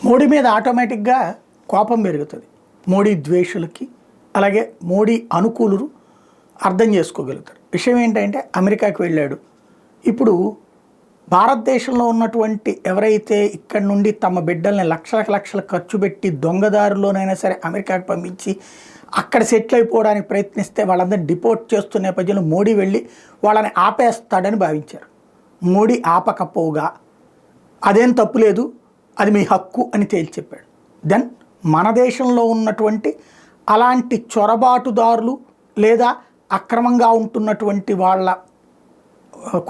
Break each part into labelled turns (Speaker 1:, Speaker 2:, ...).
Speaker 1: మోడీ మీద ఆటోమేటిక్గా కోపం పెరుగుతుంది. మోడీ ద్వేషులకి అలాగే మోడీ అనుకూలురు అర్థం చేసుకోగలుగుతారు. విషయం ఏంటంటే అమెరికాకి వెళ్ళాడు. ఇప్పుడు భారతదేశంలో ఉన్నటువంటి ఎవరైతే ఇక్కడి నుండి తమ బిడ్డల్ని లక్షలు ఖర్చు పెట్టి దొంగదారులోనైనా సరే అమెరికాకి పంపించి అక్కడ సెటిల్ అయిపోవడానికి ప్రయత్నిస్తే వాళ్ళందరినీ డిపోర్ట్ చేస్తున్న నేపథ్యంలో మోడీ వెళ్ళి వాళ్ళని ఆపేస్తాడని భావించారు. మోడీ ఆపకపోగా అదేం తప్పులేదు, అది మీ హక్కు అని తేల్చి చెప్పాడు. దెన్ మన దేశంలో ఉన్నటువంటి అలాంటి చొరబాటుదారులు లేదా అక్రమంగా ఉంటున్నటువంటి వాళ్ళ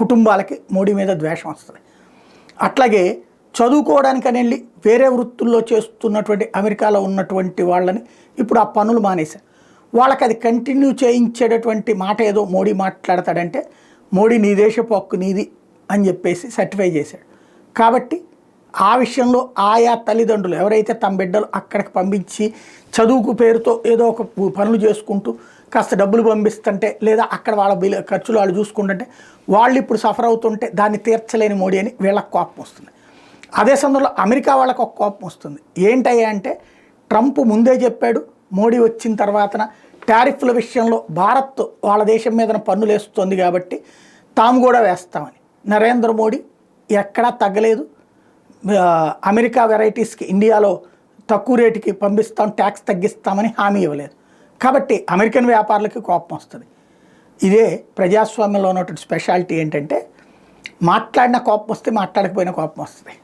Speaker 1: కుటుంబాలకి మోడీ మీద ద్వేషం వస్తుంది. అట్లాగే చదువుకోవడానికని వెళ్ళి వేరే వృత్తుల్లో చేస్తున్నటువంటి అమెరికాలో ఉన్నటువంటి వాళ్ళని ఇప్పుడు ఆ పనులు మానేశారు. వాళ్ళకి అది కంటిన్యూ చేయించేటటువంటి మాట ఏదో మోడీ మాట్లాడతాడంటే మోడీ నీ దేశపు హక్కు నీది అని చెప్పేసి సర్టిఫై చేశాడు. కాబట్టి ఆ విషయంలో ఆయా తల్లిదండ్రులు ఎవరైతే తమ బిడ్డలు అక్కడికి పంపించి చదువుకు పేరుతో ఏదో ఒక పనులు చేసుకుంటూ కాస్త డబ్బులు పంపిస్తుంటే లేదా అక్కడ వాళ్ళ ఖర్చులు వాళ్ళు చూసుకుంటుంటే వాళ్ళు ఇప్పుడు సఫర్ అవుతుంటే దాన్ని తీర్చలేని మోడీ అని వీళ్ళకి కోపం వస్తుంది. అదే సందర్భంలో అమెరికా వాళ్ళకు ఒక కోపం వస్తుంది. ఏంటయ్యా అంటే ట్రంప్ ముందే చెప్పాడు మోడీ వచ్చిన తర్వాతన టారిఫ్ల విషయంలో భారత్ వాళ్ళ దేశం మీద పన్నులు వేస్తుంది కాబట్టి తాము కూడా వేస్తామని. నరేంద్ర మోడీ ఎక్కడా తగ్గలేదు. అమెరికా వెరైటీస్కి ఇండియాలో తక్కువ రేటుకి పంపిస్తాం, ట్యాక్స్ తగ్గిస్తామని హామీ ఇవ్వలేదు. కాబట్టి అమెరికన్ వ్యాపారులకి కోపం వస్తుంది. ఇదే ప్రజాస్వామ్యంలో ఉన్నటువంటి స్పెషాలిటీ ఏంటంటే మాట్లాడిన కోపం వస్తే మాట్లాడకపోయిన కోపం వస్తుంది.